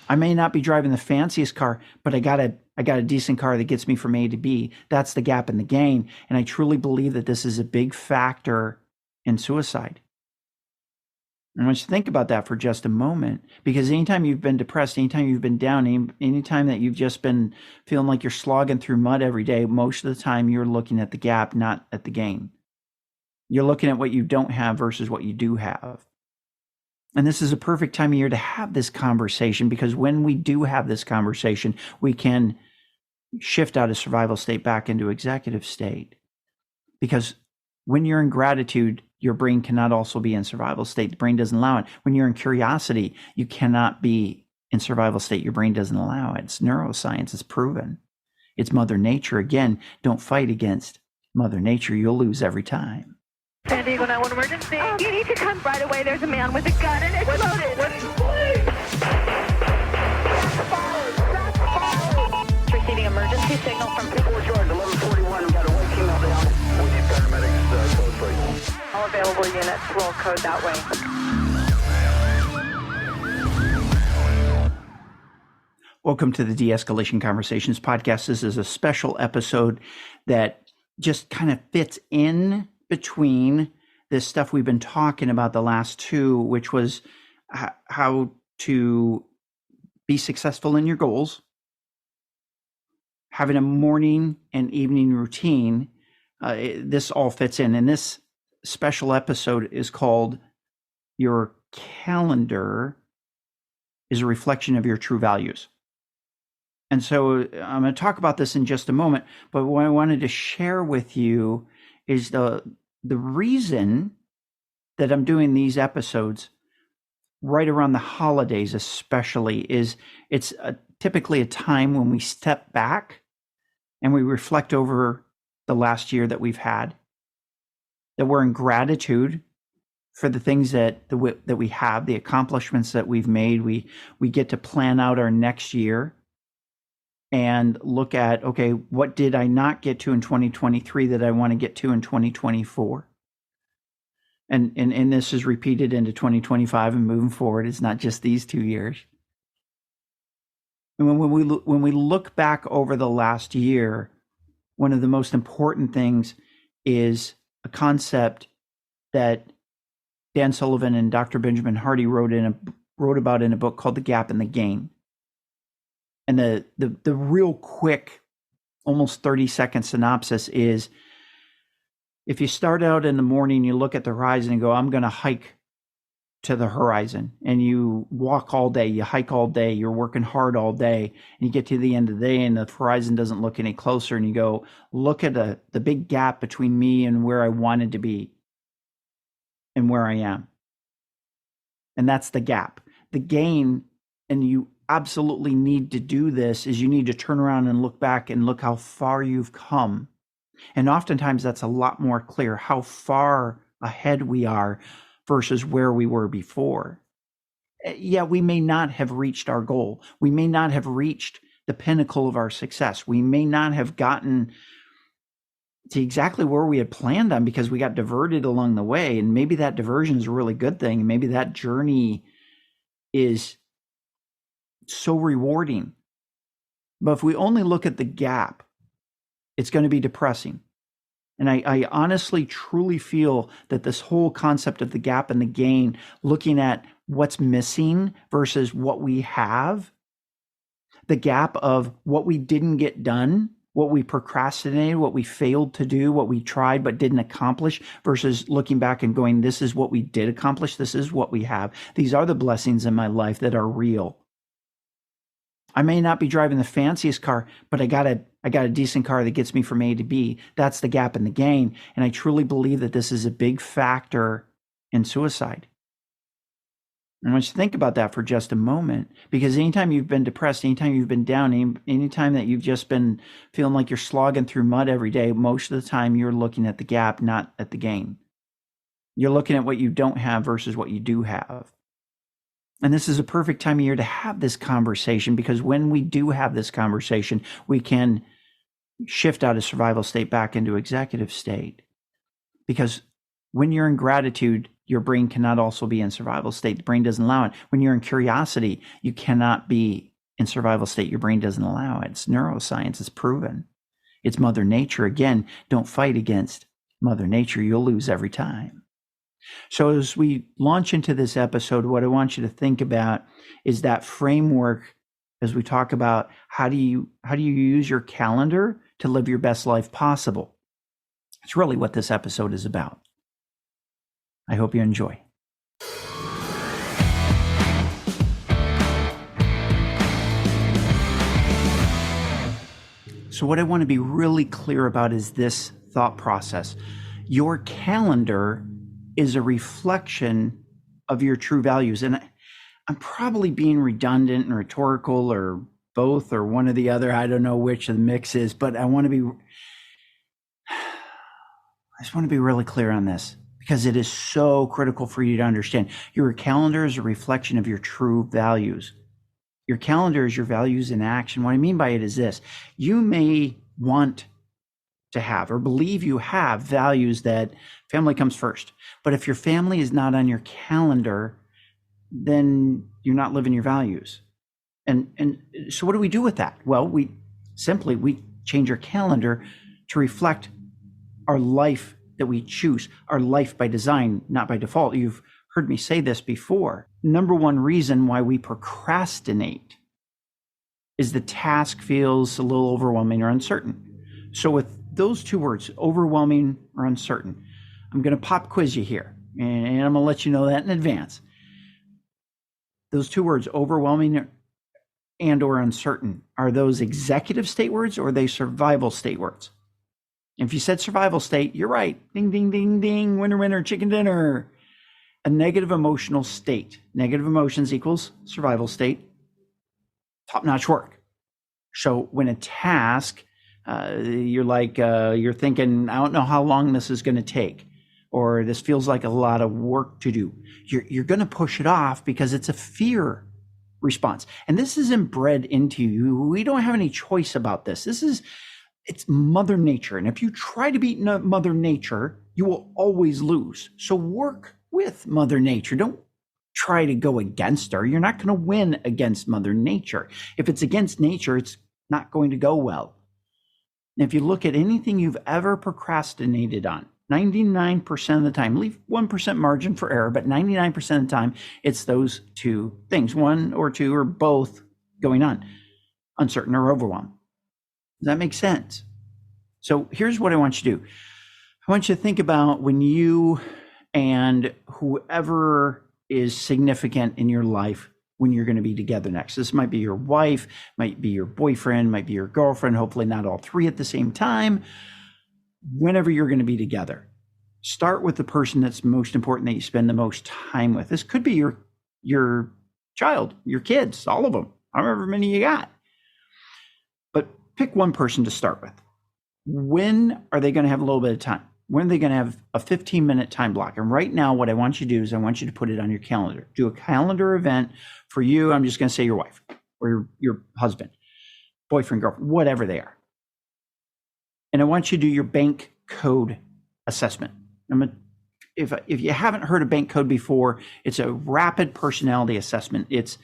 I may not be driving the fanciest car, but I got a decent car that gets me from A to B. That's the gap in the gain. And I truly believe that this is a big factor in suicide. I want you to think about that for just a moment, because anytime you've been depressed, anytime you've been down, anytime that you've just been feeling like you're slogging through mud every day, most of the time you're looking at the gap, not at the gain. You're looking at what you don't have versus what you do have. And this is a perfect time of year to have this conversation, because when we do have this conversation, we can shift out of survival state back into executive state. Because when you're in gratitude, your brain cannot also be in survival state. The brain doesn't allow it. When you're in curiosity, you cannot be in survival state. Your brain doesn't allow it. It's neuroscience. It's proven. It's Mother Nature. Again, don't fight against Mother Nature. You'll lose every time. San Diego 911 emergency. You need to come right away. There's a man with a gun and it's loaded. Receiving emergency signal from 4 George 1141. Got a white female down. We need paramedics closely. All available units will code that way. Welcome to the De-Escalation Conversations podcast. This is a special episode that just kind of fits in between this stuff we've been talking about the last two, which was how to be successful in your goals, having a morning and evening routine. This all fits in. And this special episode is called Your Calendar is a Reflection of Your True Values. And so I'm going to talk about this in just a moment, but what I wanted to share with you is the reason that I'm doing these episodes right around the holidays especially is it's typically a time when we step back and we reflect over the last year that we've had, that we're in gratitude for the things that we have, the accomplishments that we've made. We get to plan out our next year and look at, okay, what did I not get to in 2023 that I want to get to in 2024? And this is repeated into 2025 and moving forward. It's not just these 2 years. And when we look back over the last year, one of the most important things is a concept that Dan Sullivan and Dr. Benjamin Hardy wrote about in a book called The Gap and the Gain. And the real quick, almost 30-second synopsis is, if you start out in the morning, you look at the horizon and go, I'm going to hike to the horizon. And you walk all day, you hike all day, you're working hard all day, and you get to the end of the day and the horizon doesn't look any closer. And you go, look at the big gap between me and where I wanted to be and where I am. And that's the gap. The gain, and you absolutely need to do this, is you need to turn around and look back and look how far you've come. And oftentimes that's a lot more clear how far ahead we are versus where we were before. Yeah, we may not have reached our goal. We may not have reached the pinnacle of our success. We may not have gotten to exactly where we had planned on because we got diverted along the way. And maybe that diversion is a really good thing. Maybe that journey is so rewarding. But if we only look at the gap, it's going to be depressing. And I honestly, truly feel that this whole concept of the gap and the gain, looking at what's missing versus what we have, the gap of what we didn't get done, what we procrastinated, what we failed to do, what we tried but didn't accomplish, versus looking back and going, this is what we did accomplish, this is what we have. These are the blessings in my life that are real. I may not be driving the fanciest car, but I got a decent car that gets me from A to B. That's the gap in the gain. And I truly believe that this is a big factor in suicide. I want you to think about that for just a moment, because anytime you've been depressed, anytime you've been down, anytime that you've just been feeling like you're slogging through mud every day, most of the time you're looking at the gap, not at the gain. You're looking at what you don't have versus what you do have. And this is a perfect time of year to have this conversation, because when we do have this conversation, we can shift out of survival state back into executive state. Because when you're in gratitude, your brain cannot also be in survival state. The brain doesn't allow it. When you're in curiosity, you cannot be in survival state. Your brain doesn't allow it. It's neuroscience. It's proven. It's Mother Nature. Again, don't fight against Mother Nature. You'll lose every time. So as we launch into this episode, what I want you to think about is that framework as we talk about how do you use your calendar to live your best life possible. It's really what this episode is about. I hope you enjoy. So what I want to be really clear about is this thought process. Your calendar is a reflection of your true values. And I'm probably being redundant and rhetorical or both or one or the other. I don't know which of the mix is, but I just want to be really clear on this because it is so critical for you to understand. Your calendar is a reflection of your true values. Your calendar is your values in action. What I mean by it is this. You may want to have or believe you have values that family comes first. But if your family is not on your calendar, then you're not living your values. And so what do we do with that? Well, we change our calendar to reflect our life that we choose, our life by design, not by default. You've heard me say this before. Number one reason why we procrastinate is the task feels a little overwhelming or uncertain. So with those two words, overwhelming or uncertain, I'm going to pop quiz you here, and I'm going to let you know that in advance. Those two words, overwhelming and or uncertain, are those executive state words or are they survival state words? If you said survival state, you're right. Ding, ding, ding, ding, winner, winner, chicken dinner. A negative emotional state. Negative emotions equals survival state. Top-notch work. So when a task, you're thinking, I don't know how long this is going to take, or this feels like a lot of work to do. You're going to push it off because it's a fear response. And this is inbred into you. We don't have any choice about this. It's Mother Nature. And if you try to beat Mother Nature, you will always lose. So work with Mother Nature. Don't try to go against her. You're not going to win against Mother Nature. If it's against nature, it's not going to go well. And if you look at anything you've ever procrastinated on, 99% of the time, leave 1% margin for error, but 99% of the time, it's those two things, one or two or both going on, uncertain or overwhelmed. Does that make sense? So here's what I want you to do. I want you to think about when you and whoever is significant in your life, when you're going to be together next. This might be your wife, might be your boyfriend, might be your girlfriend, hopefully not all three at the same time. Whenever you're going to be together, start with the person that's most important that you spend the most time with. This could be your child, your kids, all of them, however many you got. But pick one person to start with. When are they going to have a little bit of time? When are they going to have a 15-minute time block? And right now, what I want you to do is I want you to put it on your calendar. Do a calendar event for you. I'm just going to say your wife or your husband, boyfriend, girlfriend, whatever they are. And I want you to do your BANKcode assessment. If you haven't heard of BANKcode before, it's a rapid personality assessment. It's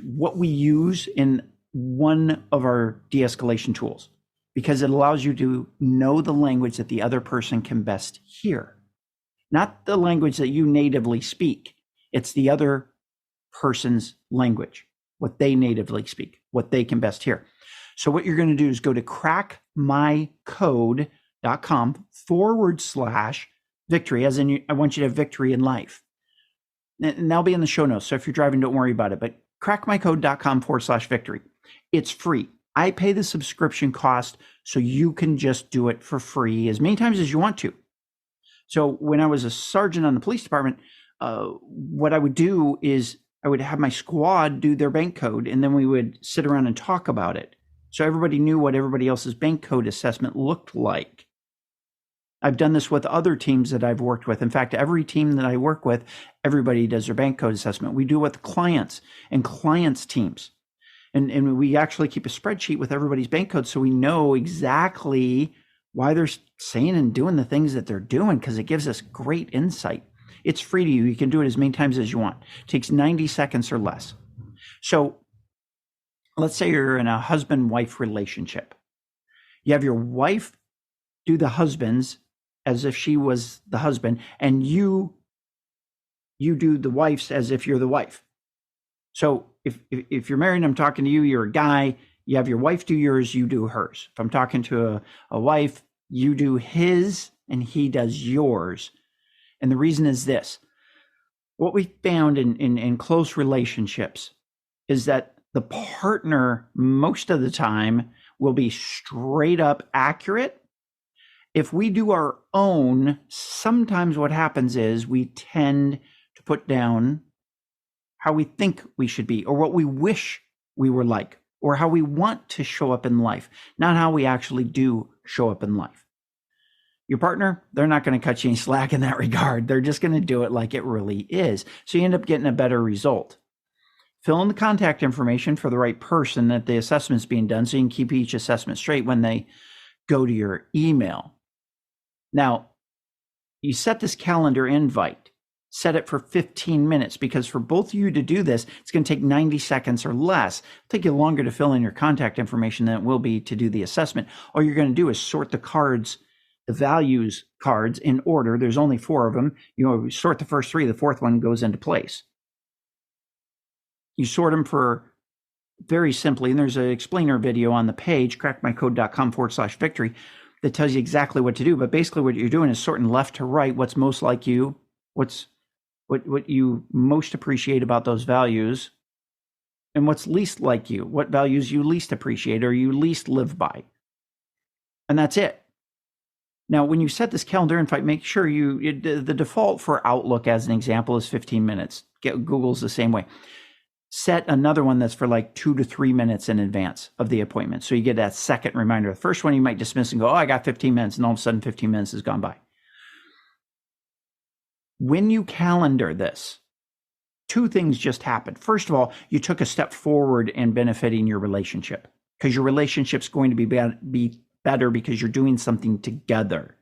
what we use in one of our de-escalation tools because it allows you to know the language that the other person can best hear, not the language that you natively speak. It's the other person's language, what they natively speak, what they can best hear. So what you're going to do is go to crackmycode.com/victory, as in I want you to have victory in life. And that'll be in the show notes. So if you're driving, don't worry about it. But crackmycode.com/victory. It's free. I pay the subscription cost so you can just do it for free as many times as you want to. So when I was a sergeant on the police department, what I would do is I would have my squad do their BANKcode, and then we would sit around and talk about it. So everybody knew what everybody else's BANKcode assessment looked like. I've done this with other teams that I've worked with. In fact, every team that I work with, everybody does their BANKcode assessment. We do it with clients and clients' teams. And we actually keep a spreadsheet with everybody's BANKcode so we know exactly why they're saying and doing the things that they're doing because it gives us great insight. It's free to you. You can do it as many times as you want. It takes 90 seconds or less. So let's say you're in a husband-wife relationship. You have your wife do the husband's as if she was the husband, and you do the wife's as if you're the wife. So if you're married and I'm talking to you, you're a guy, you have your wife do yours, you do hers. If I'm talking to a wife, you do his and he does yours. And the reason is this. What we found in close relationships is that the partner most of the time will be straight up accurate. If we do our own, sometimes what happens is we tend to put down how we think we should be or what we wish we were like or how we want to show up in life, not how we actually do show up in life. Your partner, they're not going to cut you any slack in that regard. They're just going to do it like it really is. So you end up getting a better result. Fill in the contact information for the right person that the assessment's being done so you can keep each assessment straight when they go to your email. Now, you set this calendar invite, set it for 15 minutes because for both of you to do this, it's going to take 90 seconds or less. It'll take you longer to fill in your contact information than it will be to do the assessment. All you're going to do is sort the cards, the values cards in order. There's only 4 of them. You sort the first 3, the 4th one goes into place. You sort them for very simply, and there's an explainer video on the page, crackmycode.com/victory, that tells you exactly what to do. But basically what you're doing is sorting left to right, what's most like you, what you most appreciate about those values, and what's least like you, what values you least appreciate or you least live by. And that's it. Now, when you set this calendar invite, make sure the default for Outlook, as an example, is 15 minutes. Google's the same way. Set another one that's for like 2 to 3 minutes in advance of the appointment. So you get that second reminder. The first one you might dismiss and go, oh, I got 15 minutes. And all of a sudden 15 minutes has gone by. When you calendar this, 2 things just happened. First of all, you took a step forward in benefiting your relationship because your relationship's going to be better because you're doing something together.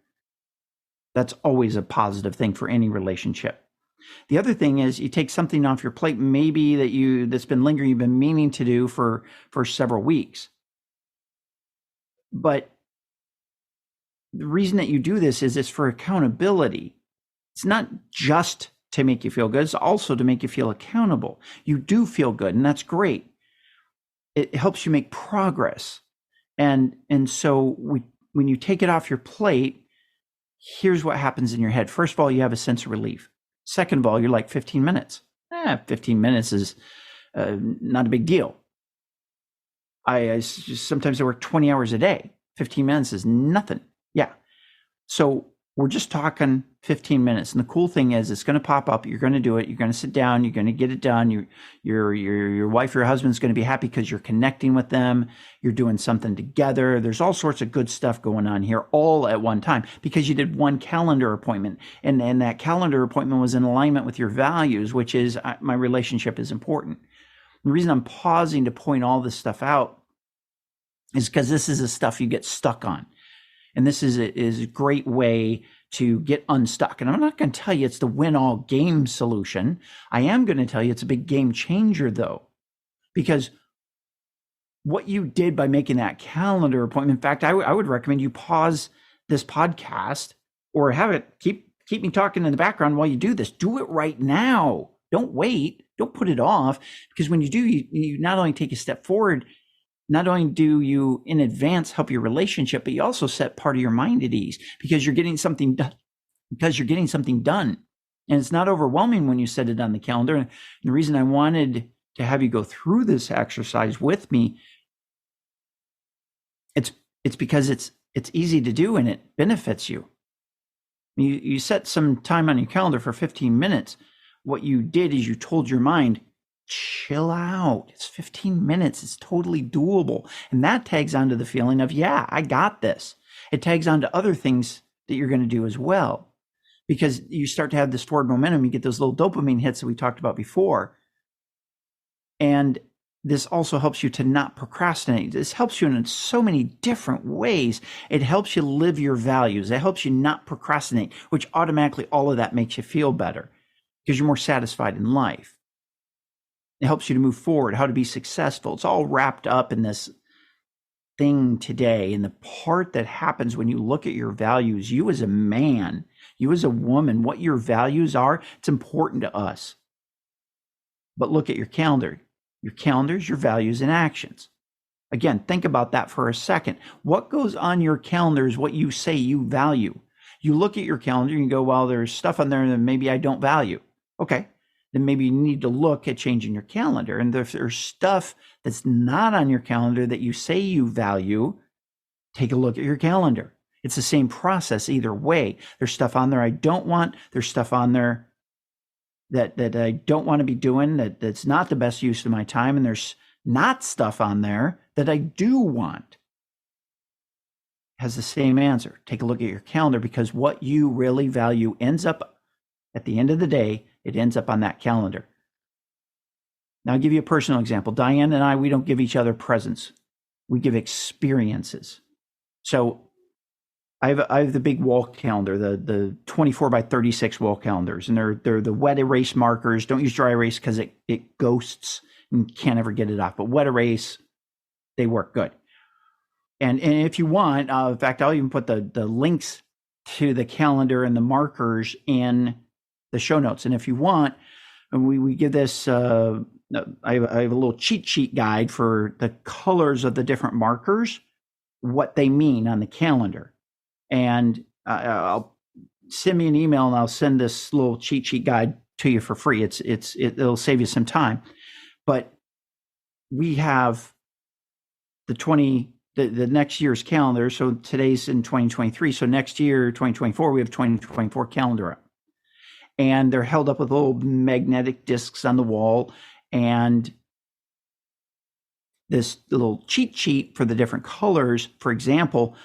That's always a positive thing for any relationship. The other thing is you take something off your plate, maybe that's been lingering, you've been meaning to do for several weeks. But the reason that you do this is it's for accountability. It's not just to make you feel good, it's also to make you feel accountable. You do feel good, and that's great. It helps you make progress. And so when you take it off your plate, here's what happens in your head. First of all, you have a sense of relief. Second of all, you're like 15 minutes. 15 minutes is not a big deal. Sometimes I work 20 hours a day. 15 minutes is nothing. Yeah. So we're just talking 15 minutes. And the cool thing is it's going to pop up. You're going to do it. You're going to sit down. You're going to get it done. Your wife or your husband's going to be happy because you're connecting with them. You're doing something together. There's all sorts of good stuff going on here all at one time because you did one calendar appointment. And that calendar appointment was in alignment with your values, which is my relationship is important. The reason I'm pausing to point all this stuff out is because this is the stuff you get stuck on. And this is a great way to get unstuck. And I'm not going to tell you it's the win-all game solution. I am going to tell you it's a big game changer, though, because what you did by making that calendar appointment, in fact, I would recommend you pause this podcast or have it keep me talking in the background while you do this. Do it right now. Don't wait. Don't put it off, because when you do, you not only take a step forward, not only do you in advance help your relationship, but you also set part of your mind at ease because you're getting something done. And it's not overwhelming when you set it on the calendar. And the reason I wanted to have you go through this exercise with me, it's because it's easy to do and it benefits you. You set some time on your calendar for 15 minutes. What you did is you told your mind, chill out. It's 15 minutes. It's totally doable. And that tags onto the feeling of, yeah, I got this. It tags onto other things that you're going to do as well, because you start to have this forward momentum. You get those little dopamine hits that we talked about before. And this also helps you to not procrastinate. This helps you in so many different ways. It helps you live your values. It helps you not procrastinate, which automatically all of that makes you feel better because you're more satisfied in life. It helps you to move forward, how to be successful. It's all wrapped up in this thing today. And the part that happens when you look at your values, you as a man, you as a woman, what your values are, it's important to us. But look at your calendar. Your calendars, your values, and actions. Again, think about that for a second. What goes on your calendar is what you say you value. You look at your calendar and you go, well, there's stuff on there that maybe I don't value. Okay, then maybe you need to look at changing your calendar. And if there's stuff that's not on your calendar that you say you value, take a look at your calendar. It's the same process either way. There's stuff on there I don't want. There's stuff on there that I don't want to be doing, that's not the best use of my time. And there's not stuff on there that I do want. Has the same answer. Take a look at your calendar, because what you really value ends up, at the end of the day, it ends up on that calendar. Now I'll give you a personal example. Diane and I, we don't give each other presents. We give experiences. So I have the big wall calendar, the 24 by 36 wall calendars, and they're the wet erase markers. Don't use dry erase because it ghosts and can't ever get it off. But wet erase, they work good. And if you want, in fact, I'll even put the links to the calendar and the markers in the show notes. And if you want, we give this. I have a little cheat sheet guide for the colors of the different markers, what they mean on the calendar. And I'll send me an email and I'll send this little cheat sheet guide to you for free. It'll save you some time. But we have the next year's calendar. So today's in 2023. So next year, 2024, we have 2024 calendar up. And they're held up with little magnetic discs on the wall. And this little cheat sheet for the different colors, for example,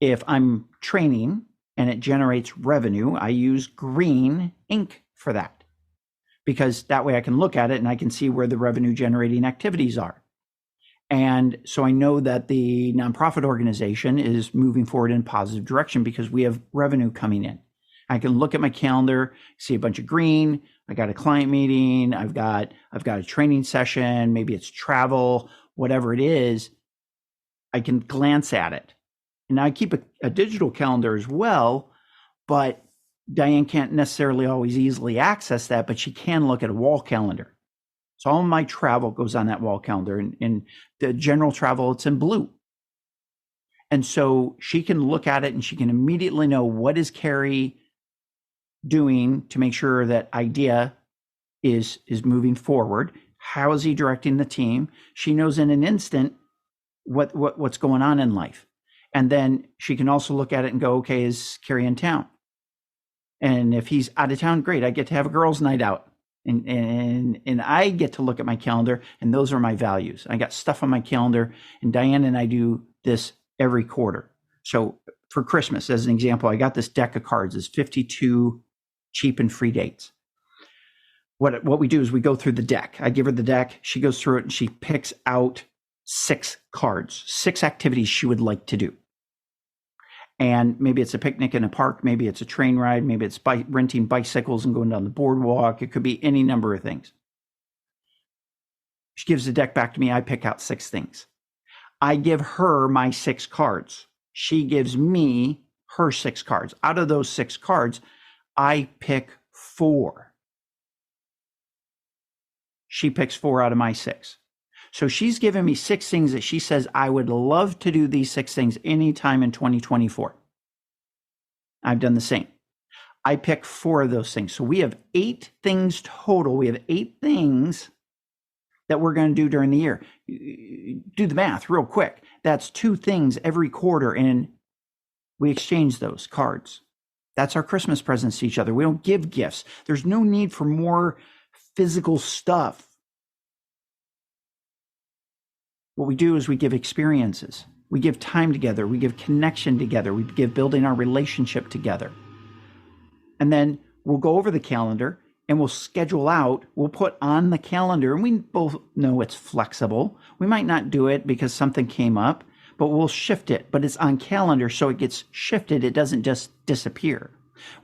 if I'm training and it generates revenue, I use green ink for that, because that way I can look at it and I can see where the revenue generating activities are. And so I know that the nonprofit organization is moving forward in a positive direction because we have revenue coming in. I can look at my calendar, see a bunch of green. I got a client meeting. I've got a training session. Maybe it's travel, whatever it is. I can glance at it. And I keep a digital calendar as well, but Diane can't necessarily always easily access that, but she can look at a wall calendar. So all of my travel goes on that wall calendar, and the general travel, it's in blue. And so she can look at it and she can immediately know, what is Kerry doing to make sure that idea is moving forward? How is he directing the team? She knows in an instant what's going on in life. And then she can also look at it and go, okay, is Kerry in town? And if he's out of town, great. I get to have a girls' night out. And I get to look at my calendar, and those are my values. I got stuff on my calendar, and Diane and I do this every quarter. So for Christmas, as an example, I got this deck of cards. It's 52 cheap and free dates. What we do is we go through the deck. I give her the deck. She goes through it and she picks out 6 cards, 6 activities she would like to do. And maybe it's a picnic in a park. Maybe it's a train ride. Maybe it's renting bicycles and going down the boardwalk. It could be any number of things. She gives the deck back to me. I pick out 6 things. I give her my 6 cards. She gives me her 6 cards. Out of those 6 cards, I pick 4. She picks 4 out of my 6. So she's given me 6 things that she says, I would love to do these 6 things anytime in 2024. I've done the same. I pick 4 of those things. So we have 8 things total. We have 8 things that we're going to do during the year. Do the math real quick. That's 2 things every quarter, and we exchange those cards. That's our Christmas presents to each other. We don't give gifts. There's no need for more physical stuff. What we do is we give experiences. We give time together. We give connection together. We give building our relationship together. And then we'll go over the calendar and we'll schedule out, we'll put on the calendar, and we both know it's flexible. We might not do it because something came up, but we'll shift it. But it's on calendar, so it gets shifted. It doesn't just disappear.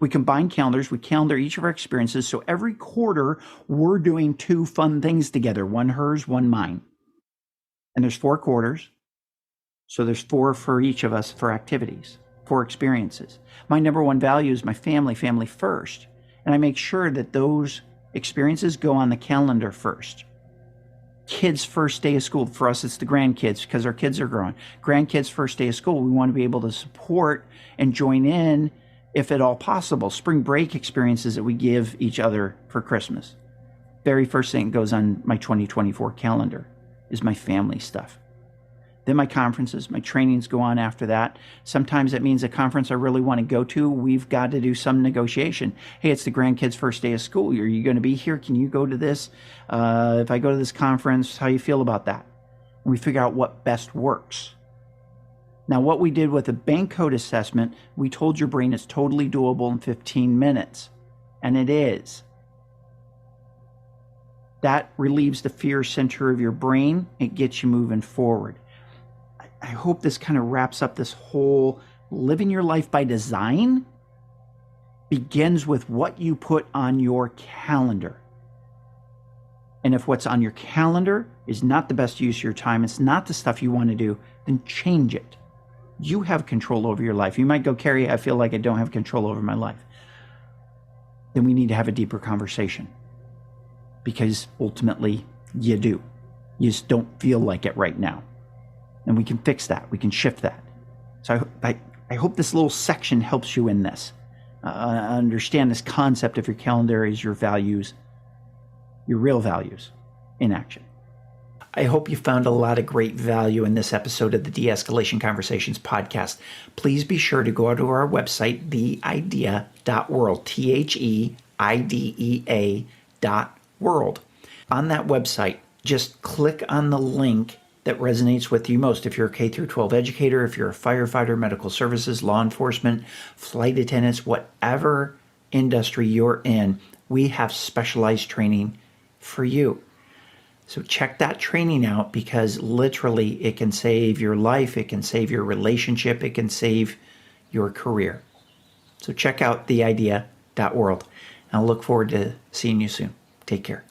We combine calendars. We calendar each of our experiences. So every quarter, we're doing 2 fun things together, one hers, one mine. And there's 4 quarters. So there's 4 for each of us for activities, 4 experiences. My number 1 value is my family, family first. And I make sure that those experiences go on the calendar first. Kids' first day of school. For us, it's the grandkids because our kids are growing. Grandkids' first day of school. We want to be able to support and join in, if at all possible, spring break experiences that we give each other for Christmas. Very first thing that goes on my 2024 calendar is my family stuff. Then my conferences, my trainings go on after that. Sometimes that means a conference I really want to go to, we've got to do some negotiation. Hey, it's the grandkids' first day of school. Are you going to be here? Can you go to this? If I go to this conference, how you feel about that? And we figure out what best works. Now, what we did with the BANKcode assessment, we told your brain it's totally doable in 15 minutes. And it is. That relieves the fear center of your brain. It gets you moving forward. I hope this kind of wraps up this whole living your life by design begins with what you put on your calendar. And if what's on your calendar is not the best use of your time, it's not the stuff you want to do, then change it. You have control over your life. You might go, Kerry, I feel like I don't have control over my life. Then we need to have a deeper conversation, because ultimately you do. You just don't feel like it right now. And we can fix that. We can shift that. So I hope this little section helps you in this. Understand this concept of your calendar is your values, your real values in action. I hope you found a lot of great value in this episode of the De-Escalation Conversations podcast. Please be sure to go out to our website, theidea.world, THEIDEA.world. On that website, just click on the link that resonates with you most. If you're a K-12 educator, if you're a firefighter, medical services, law enforcement, flight attendants, whatever industry you're in, we have specialized training for you. So check that training out, because literally it can save your life, it can save your relationship, it can save your career. So check out theidea.world. I'll look forward to seeing you soon. Take care.